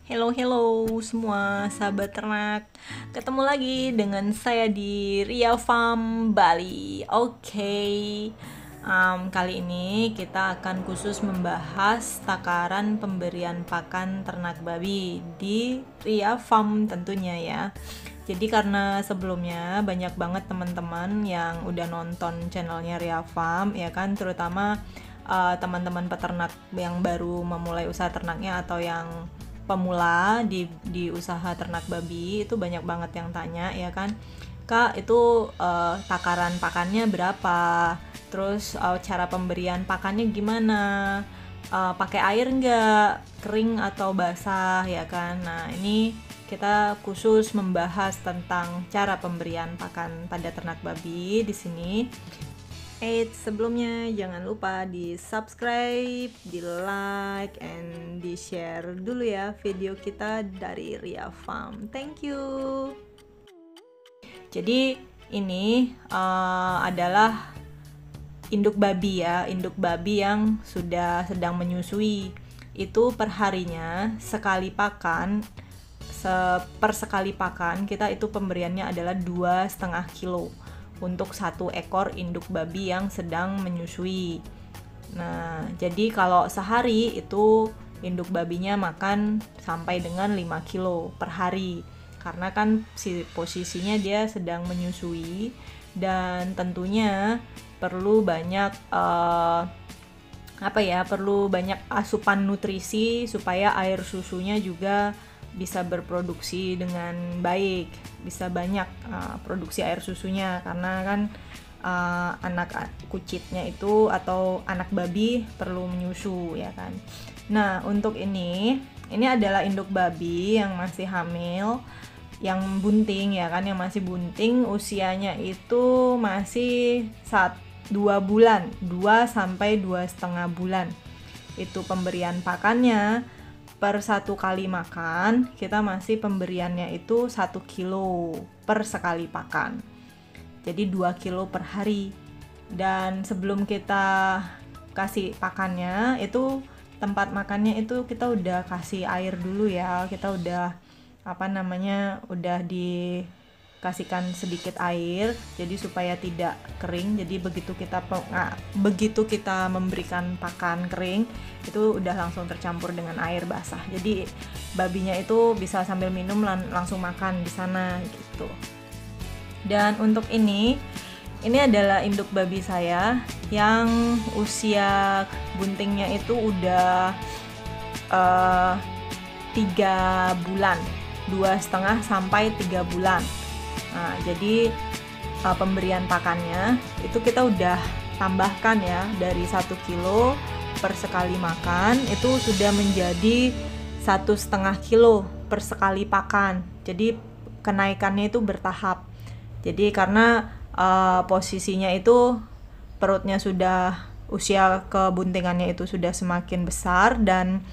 Hello, hello semua sahabat ternak. Ketemu lagi dengan saya di Ria Farm Bali. Kali ini kita akan khusus membahas takaran pemberian pakan ternak babi di Ria Farm tentunya ya. Jadi karena sebelumnya banyak banget teman-teman yang udah nonton channelnya Ria Farm ya kan, terutama teman-teman peternak yang baru memulai usaha ternaknya atau yang pemula di usaha ternak babi, itu banyak banget yang tanya ya kan, Kak itu takaran pakannya berapa, terus cara pemberian pakannya gimana, pakai air nggak, kering atau basah ya kan. Nah ini kita khusus membahas tentang cara pemberian pakan pada ternak babi di sini. Sebelumnya jangan lupa di subscribe, di like, and di share dulu ya video kita dari Ria Farm. Thank you. Jadi ini adalah induk babi ya, induk babi yang sudah sedang menyusui. Itu perharinya sekali pakan, per sekali pakan kita itu pemberiannya adalah 2,5 kilo untuk satu ekor induk babi yang sedang menyusui. Nah, jadi kalau sehari itu induk babinya makan sampai dengan 5 kilo per hari. Karena kan posisinya dia sedang menyusui dan tentunya perlu banyak perlu banyak asupan nutrisi supaya air susunya juga bisa berproduksi dengan baik, bisa banyak produksi air susunya, karena kan anak kucitnya itu atau anak babi perlu menyusu ya kan. Nah untuk ini adalah induk babi yang masih hamil, yang bunting ya kan, yang masih bunting, usianya itu masih 2 bulan, 2 sampai 2,5 bulan. Itu pemberian pakannya per satu kali makan kita masih pemberiannya itu 1 kilo per sekali pakan, jadi 2 kilo per hari. Dan sebelum kita kasih pakannya itu, tempat makannya itu kita udah kasih air dulu ya, kita udah udah dikasihkan sedikit air jadi supaya tidak kering. Jadi begitu kita memberikan pakan kering itu udah langsung tercampur dengan air basah, jadi babinya itu bisa sambil minum langsung makan di sana gitu. Dan untuk ini adalah induk babi saya yang usia buntingnya itu udah 3 bulan, 2,5 sampai 3 bulan. Nah, jadi pemberian pakannya itu kita udah tambahkan ya, dari 1 kilo per sekali makan itu sudah menjadi 1,5 kilo per sekali pakan. Jadi kenaikannya itu bertahap. Jadi karena posisinya itu perutnya sudah, usia kebuntingannya itu sudah semakin besar, dan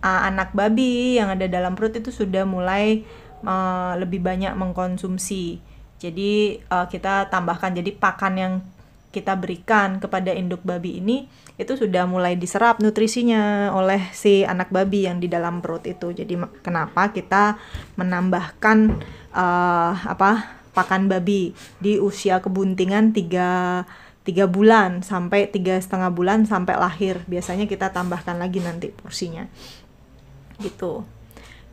anak babi yang ada dalam perut itu sudah mulai lebih banyak mengkonsumsi. Jadi kita tambahkan, jadi pakan yang kita berikan kepada induk babi ini itu sudah mulai diserap nutrisinya oleh si anak babi yang di dalam perut itu. Jadi kenapa kita menambahkan pakan babi di usia kebuntingan 3 bulan sampai 3,5 bulan sampai lahir. Biasanya kita tambahkan lagi nanti porsinya gitu.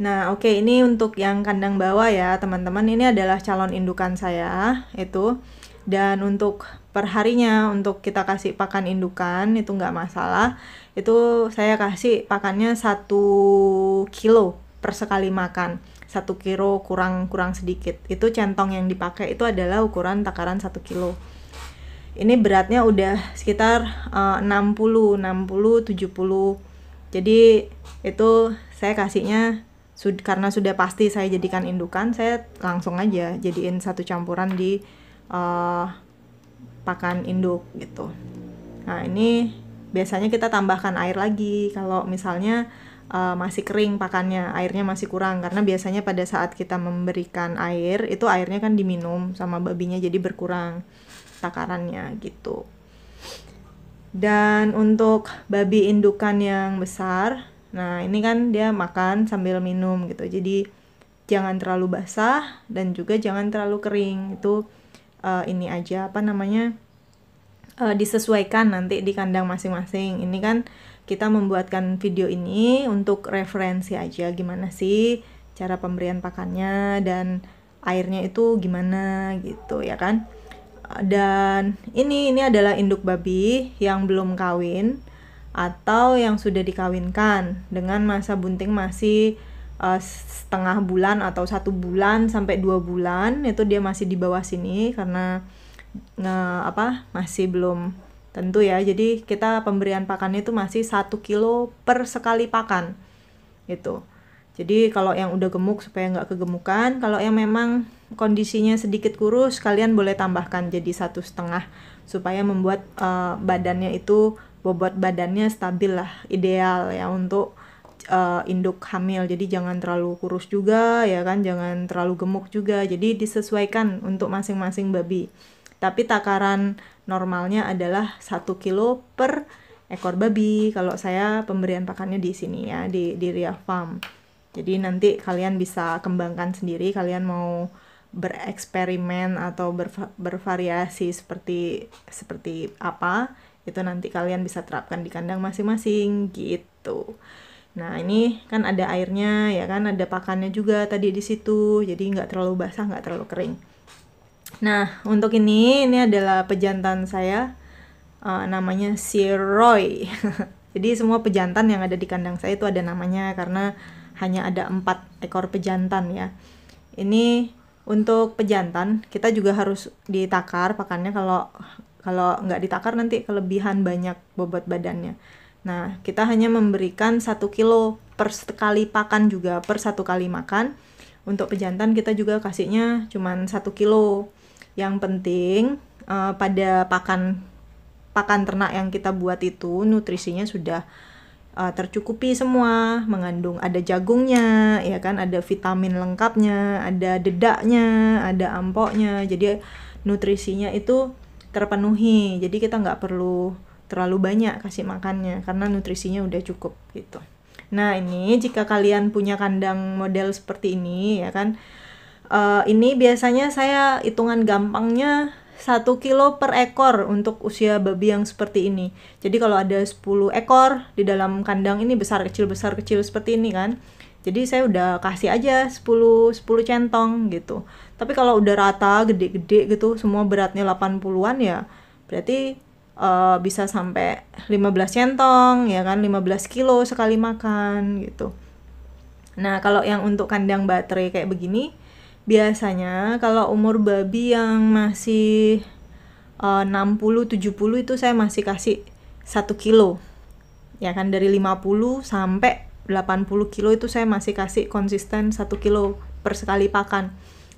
Nah ini untuk yang kandang bawah ya teman-teman, ini adalah calon indukan saya itu. Dan untuk perharinya untuk kita kasih pakan indukan itu nggak masalah, itu saya kasih pakannya 1 kilo per sekali makan, 1 kilo kurang sedikit. Itu centong yang dipakai itu adalah ukuran takaran 1 kilo. Ini beratnya udah sekitar 60, 70. Jadi itu saya kasihnya karena sudah pasti saya jadikan indukan, saya langsung aja jadiin satu campuran di pakan induk gitu. Nah ini biasanya kita tambahkan air lagi kalau misalnya masih kering pakannya, airnya masih kurang, karena biasanya pada saat kita memberikan air itu airnya kan diminum sama babinya, jadi berkurang takarannya gitu. Dan untuk babi indukan yang besar Nah, ini kan dia makan sambil minum gitu. Jadi jangan terlalu basah dan juga jangan terlalu kering. Itu ini aja apa namanya? Disesuaikan nanti di kandang masing-masing. Ini kan kita membuatkan video ini untuk referensi aja gimana sih cara pemberian pakannya dan airnya itu gimana gitu ya kan. Dan ini adalah induk babi yang belum kawin atau yang sudah dikawinkan dengan masa bunting masih setengah bulan atau 1 bulan sampai 2 bulan. Itu dia masih di bawah sini karena masih belum tentu ya. Jadi kita pemberian pakannya itu masih 1 kilo per sekali pakan gitu. Jadi kalau yang udah gemuk supaya nggak kegemukan, kalau yang memang kondisinya sedikit kurus, kalian boleh tambahkan jadi 1,5 supaya membuat badannya itu, bobot badannya stabil lah, ideal ya untuk induk hamil. Jadi jangan terlalu kurus juga ya kan, jangan terlalu gemuk juga. Jadi disesuaikan untuk masing-masing babi. Tapi takaran normalnya adalah 1 kilo per ekor babi. Kalau saya pemberian pakannya di sini ya, di Ria Farm. Jadi nanti kalian bisa kembangkan sendiri, kalian mau bereksperimen atau bervariasi seperti apa, itu nanti kalian bisa terapkan di kandang masing-masing gitu. Nah, ini kan ada airnya ya kan, ada pakannya juga tadi di situ. Jadi nggak terlalu basah, nggak terlalu kering. Nah, untuk ini adalah pejantan saya, namanya si Roy. Jadi semua pejantan yang ada di kandang saya itu ada namanya karena hanya ada 4 ekor pejantan ya. Ini untuk pejantan kita juga harus ditakar pakannya, kalau nggak ditakar nanti kelebihan banyak bobot badannya. Nah, kita hanya memberikan 1 kilo per sekali pakan juga, per 1 kali makan. Untuk pejantan kita juga kasihnya cuman 1 kilo. Yang penting pada pakan ternak yang kita buat itu nutrisinya sudah tercukupi semua, mengandung ada jagungnya, ya kan, ada vitamin lengkapnya, ada dedaknya, ada ampoknya. Jadi nutrisinya itu terpenuhi. Jadi kita nggak perlu terlalu banyak kasih makannya karena nutrisinya udah cukup gitu. Nah, ini jika kalian punya kandang model seperti ini ya kan, ini biasanya saya hitungan gampangnya 1 kilo per ekor untuk usia babi yang seperti ini. Jadi kalau ada 10 ekor di dalam kandang ini, besar kecil seperti ini kan, jadi saya udah kasih aja 10 centong gitu. Tapi kalau udah rata gede-gede gitu, semua beratnya 80-an ya, berarti bisa sampai 15 centong ya kan, 15 kilo sekali makan gitu. Nah, kalau yang untuk kandang baterai kayak begini, biasanya kalau umur babi yang masih 60-70 itu saya masih kasih 1 kilo ya kan, dari 50 sampai 80 kilo itu saya masih kasih konsisten 1 kilo per sekali pakan.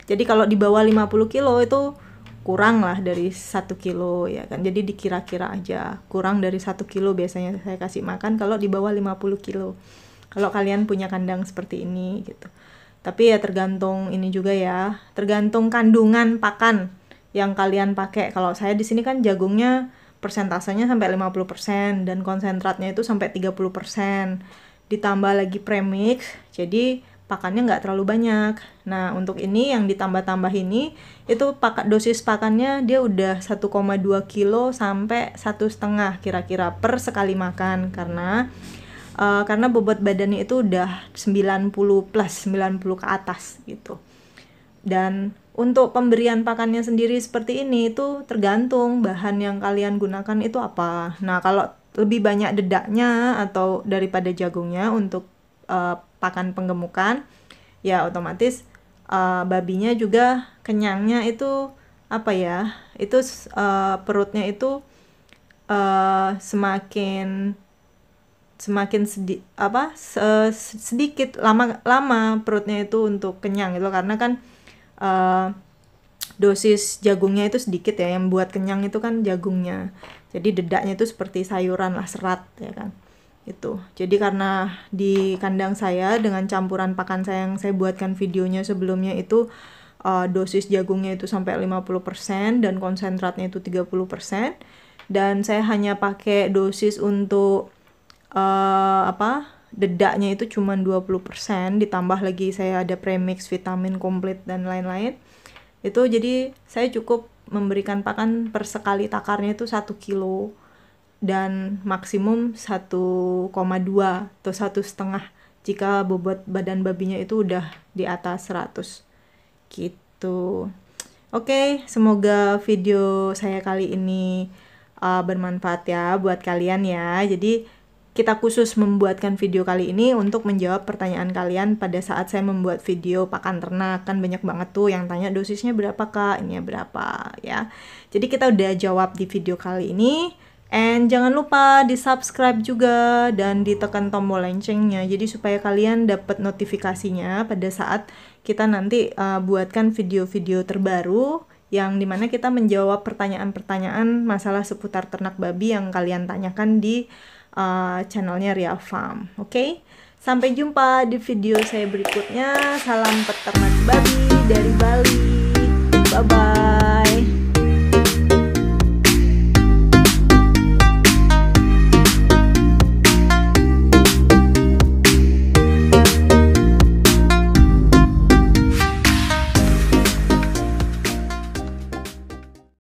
Jadi kalau di bawah 50 kilo itu kurang lah dari 1 kilo ya kan, jadi dikira-kira aja kurang dari 1 kilo biasanya saya kasih makan kalau di bawah 50 kilo, kalau kalian punya kandang seperti ini gitu. Tapi ya tergantung ini juga ya, tergantung kandungan pakan yang kalian pakai. Kalau saya di sini kan jagungnya persentasenya sampai 50% dan konsentratnya itu sampai 30%. Ditambah lagi premix, jadi pakannya nggak terlalu banyak. Nah, untuk ini yang ditambah-tambah ini, itu dosis pakannya dia udah 1,2 kilo sampai 1,5 kira-kira per sekali makan, karena bobot badannya itu udah 90 ke atas gitu. Dan untuk pemberian pakannya sendiri seperti ini itu tergantung bahan yang kalian gunakan itu apa. Nah, kalau lebih banyak dedaknya atau daripada jagungnya untuk pakan penggemukan, ya otomatis babinya juga kenyangnya itu apa ya? Itu perutnya itu semakin sedikit lama perutnya itu untuk kenyang gitu, karena kan dosis jagungnya itu sedikit ya, yang buat kenyang itu kan jagungnya. Jadi dedaknya itu seperti sayuran lah, serat ya kan. Itu. Jadi karena di kandang saya dengan campuran pakan saya yang saya buatkan videonya sebelumnya itu dosis jagungnya itu sampai 50% dan konsentratnya itu 30%, dan saya hanya pakai dosis untuk dedaknya itu cuma 20%, ditambah lagi saya ada premix, vitamin komplit dan lain-lain. Itu jadi saya cukup memberikan pakan per sekali takarnya itu 1 kilo dan maksimum 1,2 atau 1,5 jika bobot badan babinya itu udah di atas 100 gitu. Oke, semoga video saya kali ini bermanfaat ya buat kalian ya. Jadi kita khusus membuatkan video kali ini untuk menjawab pertanyaan kalian pada saat saya membuat video pakan ternak. Kan banyak banget tuh yang tanya dosisnya berapa kak, ini berapa ya. Jadi kita udah jawab di video kali ini. And jangan lupa di subscribe juga dan ditekan tombol loncengnya. Jadi supaya kalian dapat notifikasinya pada saat kita nanti buatkan video-video terbaru yang dimana kita menjawab pertanyaan-pertanyaan masalah seputar ternak babi yang kalian tanyakan di channelnya Ria Farm. Oke? Sampai jumpa di video saya berikutnya. Salam peternak babi dari Bali.